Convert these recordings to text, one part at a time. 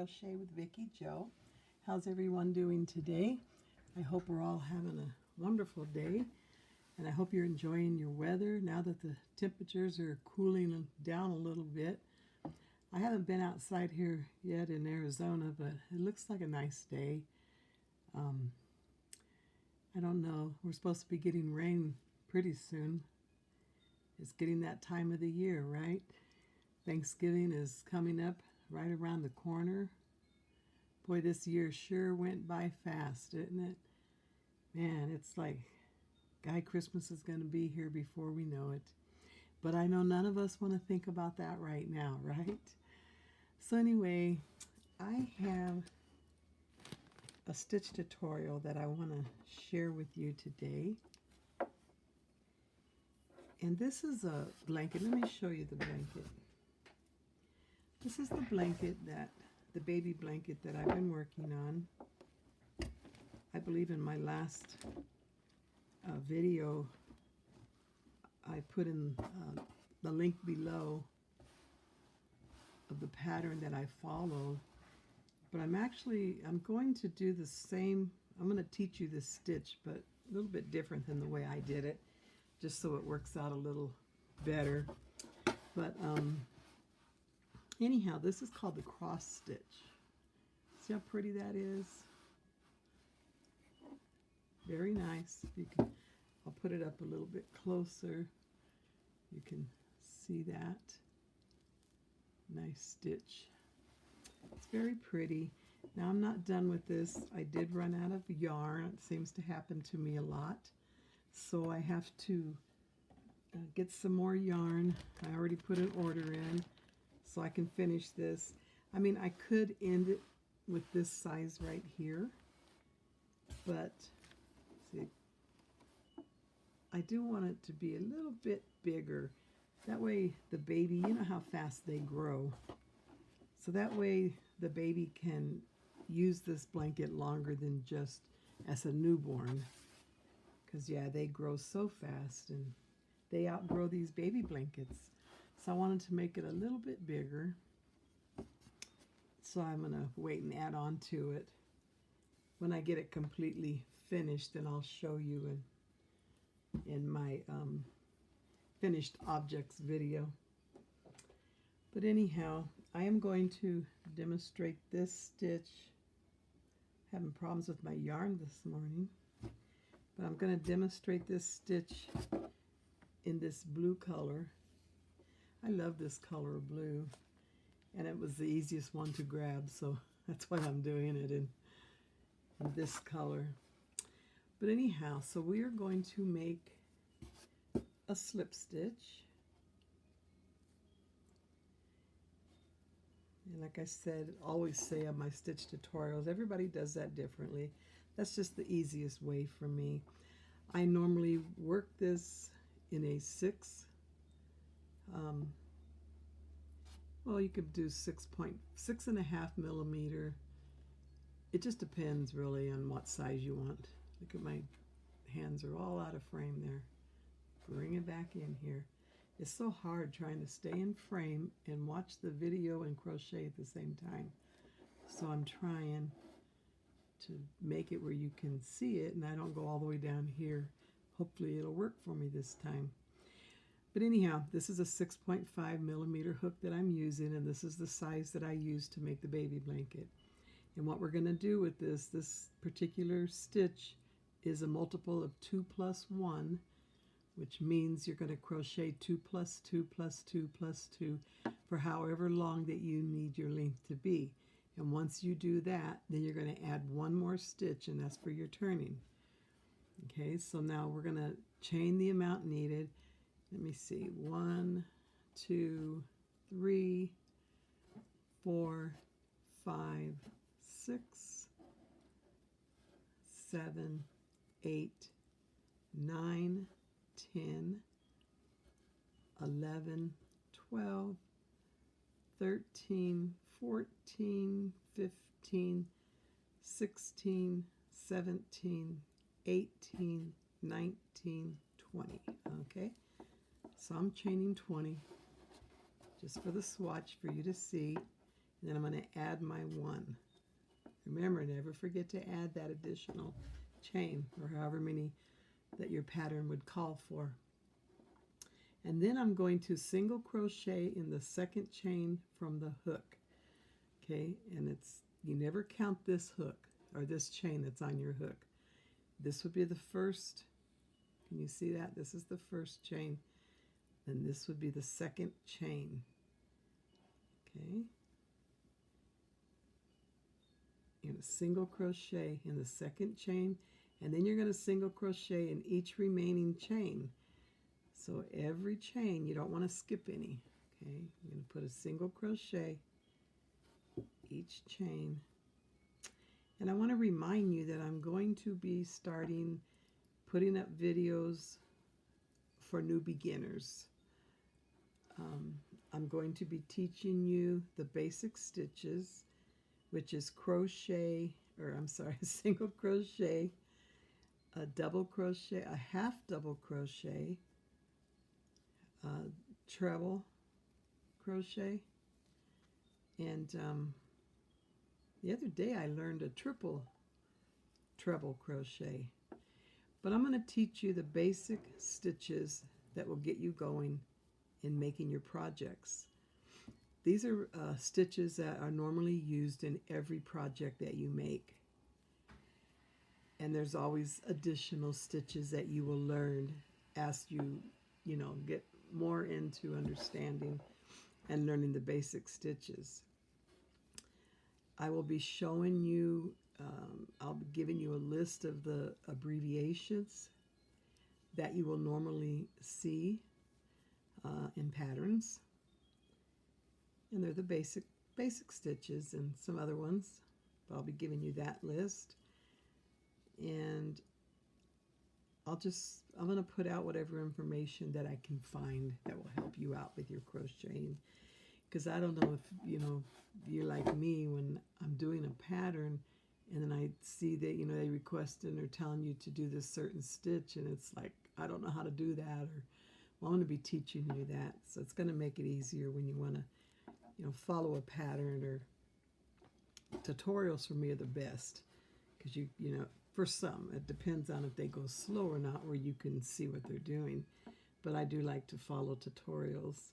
Crochet with Vickie Jo. How's everyone doing today? I hope we're all having a wonderful day, and I hope you're enjoying your weather now that the temperatures are cooling down a little bit. I haven't been outside here yet in Arizona, but it looks like a nice day. I don't know. We're supposed to be getting rain pretty soon. It's getting that time of the year, right? Thanksgiving is coming up right around the corner. Boy, this year sure went by fast, didn't it? Man, it's like Guy Christmas is going to be here before we know it. But I know none of us want to think about that right now, right? So anyway, I have a stitch tutorial that I want to share with you today. And this is a blanket. Let me show you the blanket. This is the blanket the baby blanket that I've been working on. I believe in my last video, I put in the link below of the pattern that I follow. But I'm going to do the same. I'm going to teach you this stitch, but a little bit different than the way I did it, just so it works out a little better. But anyhow, this is called the cross stitch. See how pretty that is? Very nice. I'll put it up a little bit closer. You can see that. Nice stitch. It's very pretty. Now I'm not done with this. I did run out of yarn. It seems to happen to me a lot. So I have to get some more yarn. I already put an order in so I can finish this. I mean, I could end it with this size right here, but see, I do want it to be a little bit bigger. That way the baby, you know how fast they grow. So that way the baby can use this blanket longer than just as a newborn. Because yeah, they grow so fast and they outgrow these baby blankets. So I wanted to make it a little bit bigger. So I'm going to wait and add on to it. When I get it completely finished, then I'll show you in my finished objects video. But anyhow, I am going to demonstrate this stitch. Having problems with my yarn this morning. But I'm going to demonstrate this stitch in this blue color. I love this color of blue. And it was the easiest one to grab, so that's why I'm doing it in this color. But anyhow, so we are going to make a slip stitch. And like I said, always say on my stitch tutorials, everybody does that differently. That's just the easiest way for me. I normally work this in a 6. Well, you could do 6.5 millimeter. It just depends really on what size you want. Look at my hands are all out of frame there. Bring it back in here. It's so hard trying to stay in frame and watch the video and crochet at the same time. So I'm trying to make it where you can see it and I don't go all the way down here. Hopefully it'll work for me this time. But anyhow, this is a 6.5 millimeter hook that I'm using, and this is the size that I use to make the baby blanket. And what we're going to do with this particular stitch is a multiple of 2 plus 1, which means you're going to crochet 2 plus 2 plus 2 plus 2 for however long that you need your length to be. And once you do that, then you're going to add one more stitch, and that's for your turning. Okay, so now we're going to chain the amount needed. Let me see, 1, 2, 3, 4, 5, 6, 7, 8, 9, 10, 11, 12, 13, 14, 15, 16, 17, 18, 19, 20. Okay, so I'm chaining 20 just for the swatch for you to see. And then I'm going to add my 1. Remember, never forget to add that additional chain, or however many that your pattern would call for. And then I'm going to single crochet in the second chain from the hook. Okay, and you never count this hook or this chain that's on your hook. This would be the first. Can you see that? This is the first chain. Then this would be the second chain. Okay. You're going to single crochet in the second chain, and then you're going to single crochet in each remaining chain. So every chain, you don't want to skip any. Okay, you're going to put a single crochet each chain. And I want to remind you that I'm going to be putting up videos for new beginners. I'm going to be teaching you the basic stitches, which is single crochet, a double crochet, a half double crochet, treble crochet, and the other day I learned a treble crochet. But I'm going to teach you the basic stitches that will get you going in making your projects. These are stitches that are normally used in every project that you make. And there's always additional stitches that you will learn as you get more into understanding and learning the basic stitches. I will be showing you, I'll be giving you a list of the abbreviations that you will normally see in patterns. And they're the basic stitches and some other ones. But I'll be giving you that list. And I'm going to put out whatever information that I can find that will help you out with your crocheting. Because I don't know if you're like me, when I'm doing a pattern and then I see that they request and they're telling you to do this certain stitch, and it's like, I don't know how to do that, or well, I'm going to be teaching you that. So it's going to make it easier when you want to follow a pattern. Or tutorials for me are the best, because for some it depends on if they go slow or not, where you can see what they're doing. But I do like to follow tutorials.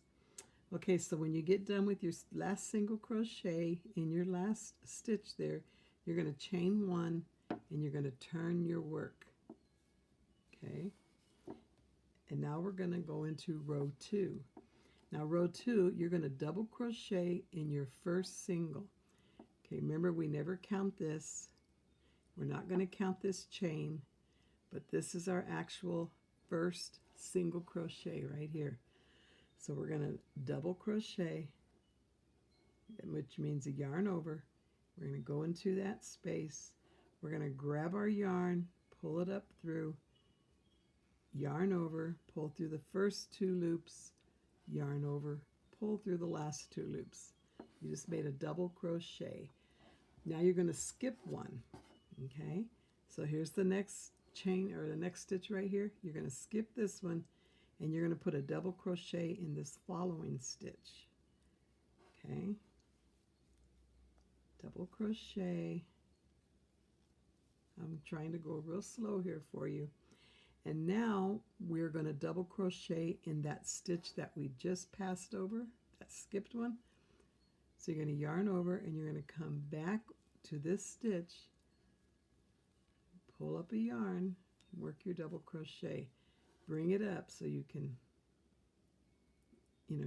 Okay, so when you get done with your last single crochet in your last stitch there, you're going to chain 1 and you're going to turn your work. Okay, and now we're going to go into row 2. Now row 2, you're going to double crochet in your first single. Okay, remember, we never count this. We're not going to count this chain, but this is our actual first single crochet right here. So we're going to double crochet, which means a yarn over. We're going to go into that space. We're going to grab our yarn, pull it up through, yarn over, pull through the first 2 loops, yarn over, pull through the last 2 loops. You just made a double crochet. Now you're going to skip 1. Okay, so here's the next chain, or the next stitch right here. You're going to skip this one, and you're going to put a double crochet in this following stitch. Okay, double crochet. I'm trying to go real slow here for you. And now we're going to double crochet in that stitch that we just passed over, that skipped one. So you're going to yarn over, and you're going to come back to this stitch, pull up a yarn, work your double crochet, bring it up so you can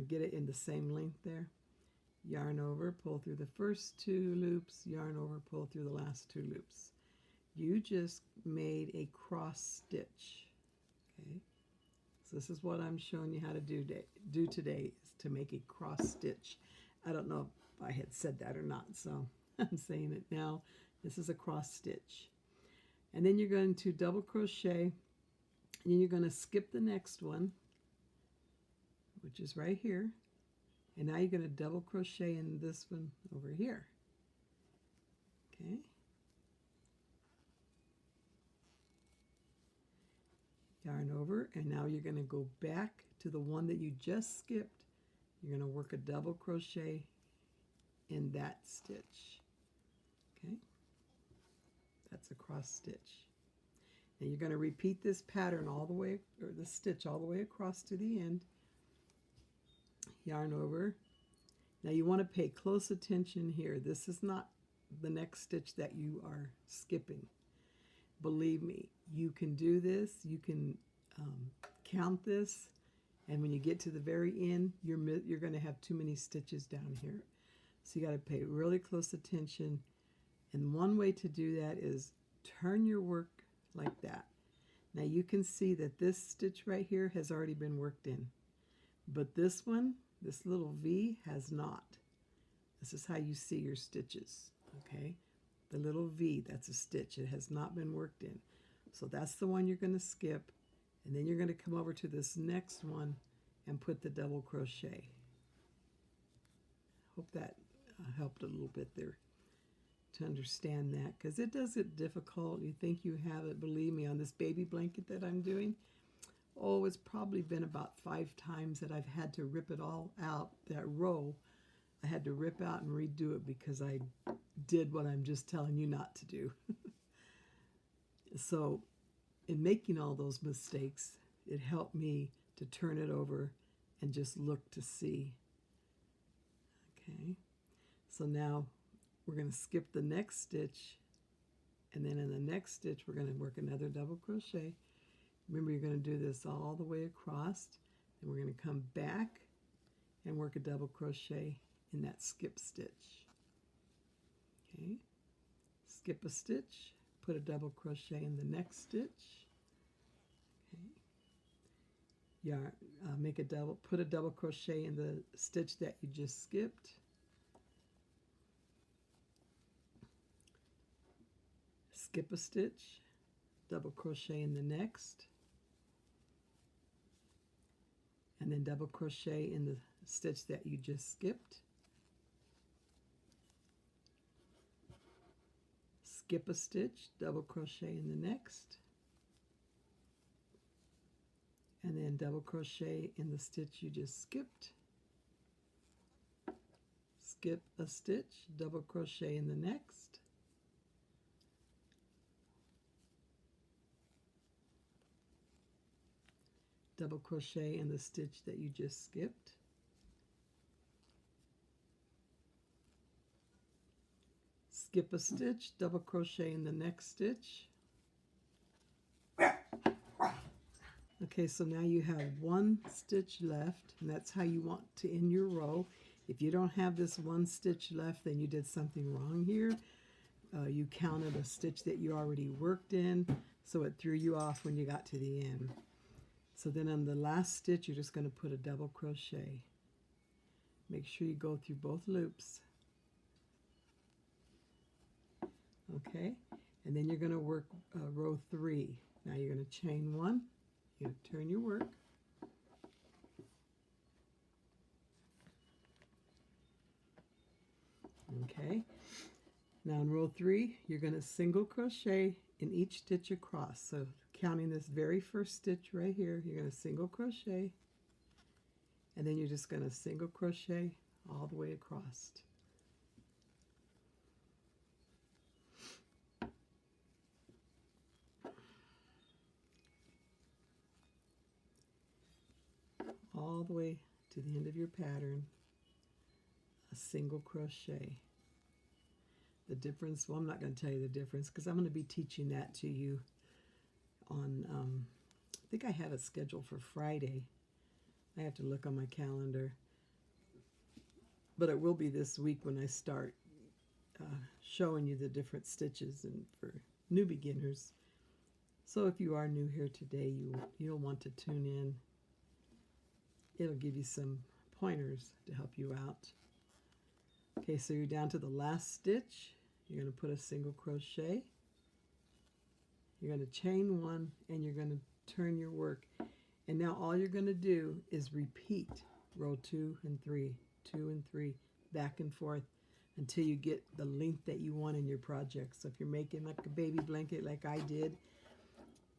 get it in the same length there. Yarn over, pull through the first 2 loops, yarn over, pull through the last 2 loops. You just made a cross stitch. Okay, so this is what I'm showing you how to do today, is to make a cross stitch. I don't know if I had said that or not, so I'm saying it now. This is a cross stitch. And then you're going to double crochet, and then you're going to skip the next one, which is right here. And now you're going to double crochet in this one over here. Okay. Yarn over, and now you're going to go back to the one that you just skipped. You're going to work a double crochet in that stitch. Okay, that's a cross stitch. And you're going to repeat this pattern all the way, or the stitch all the way across to the end. Yarn over. Now you want to pay close attention here. This is not the next stitch that you are skipping. Believe me, you can do this. You can count this, and when you get to the very end, you're going to have too many stitches down here. So you got to pay really close attention. And one way to do that is turn your work like that. Now you can see that this stitch right here has already been worked in, but this one, this little V, has not. This is how you see your stitches, okay? The little V, that's a stitch. It has not been worked in. So that's the one you're going to skip, and then you're going to come over to this next one and put the double crochet. Hope that helped a little bit there to understand that, because it does get difficult. You think you have it. Believe me, on this baby blanket that I'm doing, oh, it's probably been about 5 times that I've had to rip it all out. That row, I had to rip out and redo it because I did what I'm just telling you not to do. So in making all those mistakes, it helped me to turn it over and just look to see. Okay, so now we're going to skip the next stitch, and then in the next stitch we're going to work another double crochet. Remember, you're going to do this all the way across, and we're going to come back and work a double crochet in that skip stitch. Okay, skip a stitch, put a double crochet in the next stitch. Okay, yarn, put a double crochet in the stitch that you just skipped. Skip a stitch, double crochet in the next, and then double crochet in the stitch that you just skipped. Skip a stitch, double crochet in the next, and then double crochet in the stitch you just skipped. Skip a stitch, double crochet in the next, double crochet in the stitch that you just skipped, skip a stitch, double crochet in the next stitch. Okay, so now you have 1 stitch left, and that's how you want to end your row. If you don't have this 1 stitch left, then you did something wrong here. You counted a stitch that you already worked in, so it threw you off when you got to the end. So then on the last stitch, you're just going to put a double crochet. Make sure you go through both loops. Okay, and then you're going to work row 3. Now you're going to chain 1. You're going to turn your work. Okay, now in row 3, you're going to single crochet in each stitch across. So counting this very first stitch right here, you're going to single crochet, and then you're just going to single crochet all the way across. All the way to the end of your pattern, a single crochet. The difference, well, I'm not going to tell you the difference because I'm going to be teaching that to you on, I think I had a schedule for Friday. I have to look on my calendar. But it will be this week when I start showing you the different stitches and for new beginners. So if you are new here today, you'll want to tune in. It'll give you some pointers to help you out. Okay, so you're down to the last stitch. You're going to put a single crochet. You're going to chain 1, and you're going to turn your work. And now all you're going to do is repeat row 2 and 3, 2 and 3, back and forth until you get the length that you want in your project. So if you're making like a baby blanket like I did,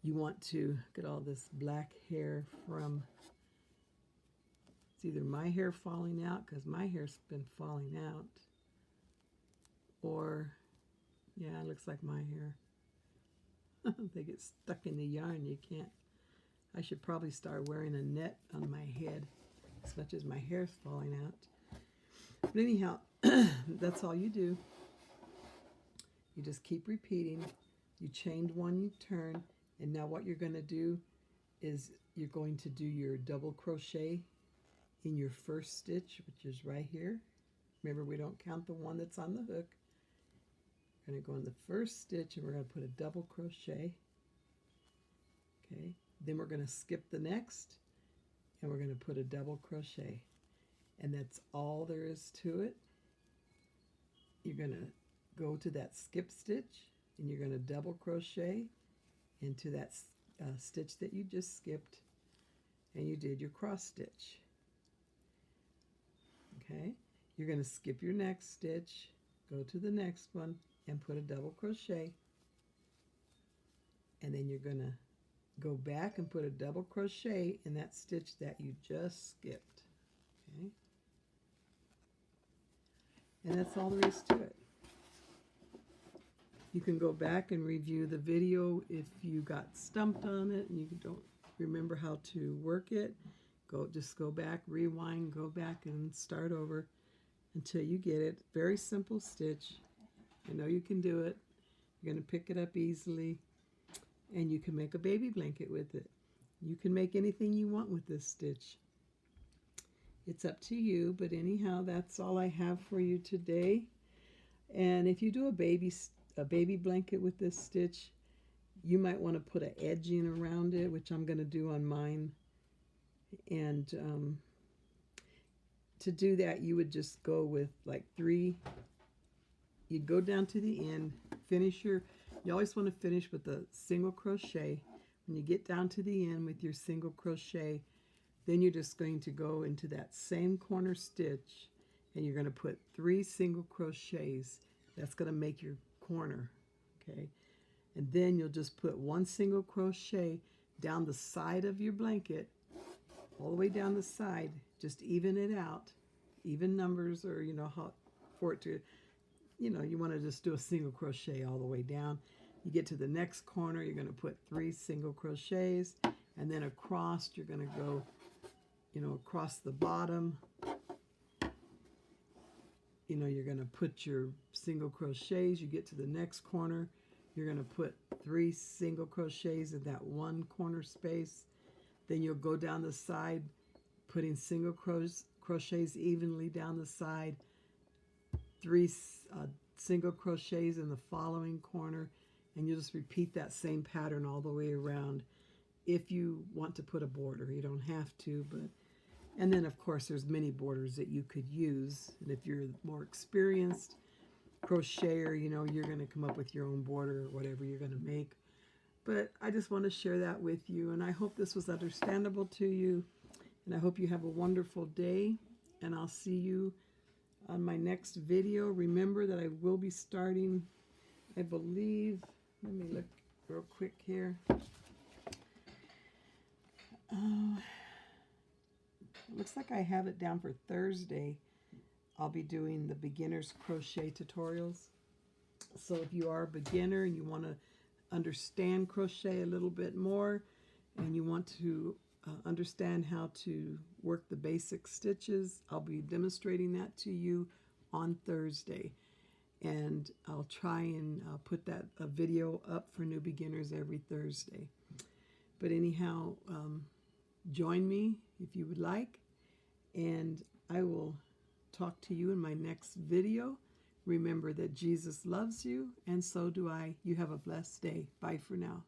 you want to get all this black hair from, it's either my hair falling out, because my hair's been falling out, or, yeah, it looks like my hair. They get stuck in the yarn. You can't. I should probably start wearing a net on my head as much as my hair's falling out. But anyhow, that's all you do. You just keep repeating. You chained one, you turn, and now what you're going to do is you're going to do your double crochet in your first stitch, which is right here. Remember, we don't count the one that's on the hook. We're going to go in the first stitch and we're going to put a double crochet. Okay, then we're going to skip the next and we're going to put a double crochet. And that's all there is to it. You're going to go to that skip stitch and you're going to double crochet into that stitch that you just skipped, and you did your cross stitch. Okay, you're going to skip your next stitch, go to the next one and put a double crochet, and then you're going to go back and put a double crochet in that stitch that you just skipped. Okay, and that's all there is to it. You can go back and review the video if you got stumped on it and you don't remember how to work it. Just go back, rewind, go back and start over until you get it. Very simple stitch. I know you can do it. You're going to pick it up easily, and you can make a baby blanket with it. You can make anything you want with this stitch. It's up to you, but anyhow, that's all I have for you today. And if you do a baby blanket with this stitch, you might want to put an edging around it, which I'm going to do on mine. And to do that, you would just go with like 3. You'd go down to the end, you always want to finish with a single crochet. When you get down to the end with your single crochet, then you're just going to go into that same corner stitch and you're going to put 3 single crochets. That's going to make your corner, okay? And then you'll just put 1 single crochet down the side of your blanket, all the way down the side. Just even it out, even numbers, or how for it to, you want to just do a single crochet all the way down. You get to the next corner, you're going to put 3 single crochets, and then across you're going to go, across the bottom. You're going to put your single crochets. You get to the next corner, you're going to put 3 single crochets in that one corner space. Then you'll go down the side, putting single crochets evenly down the side, 3 single crochets in the following corner, and you'll just repeat that same pattern all the way around. If you want to put a border, you don't have to, but and then of course there's many borders that you could use. And if you're more experienced crocheter, you're going to come up with your own border or whatever you're going to make. But I just want to share that with you, and I hope this was understandable to you, and I hope you have a wonderful day, and I'll see you on my next video. Remember that I will be starting, I believe, let me look real quick here. Looks like I have it down for Thursday. I'll be doing the beginner's crochet tutorials. So if you are a beginner and you want to understand crochet a little bit more, and you want to understand how to work the basic stitches, I'll be demonstrating that to you on Thursday. And I'll try and put that video up for new beginners every Thursday. But anyhow, join me if you would like, and I will talk to you in my next video. Remember that Jesus loves you, and so do I. You have a blessed day. Bye for now.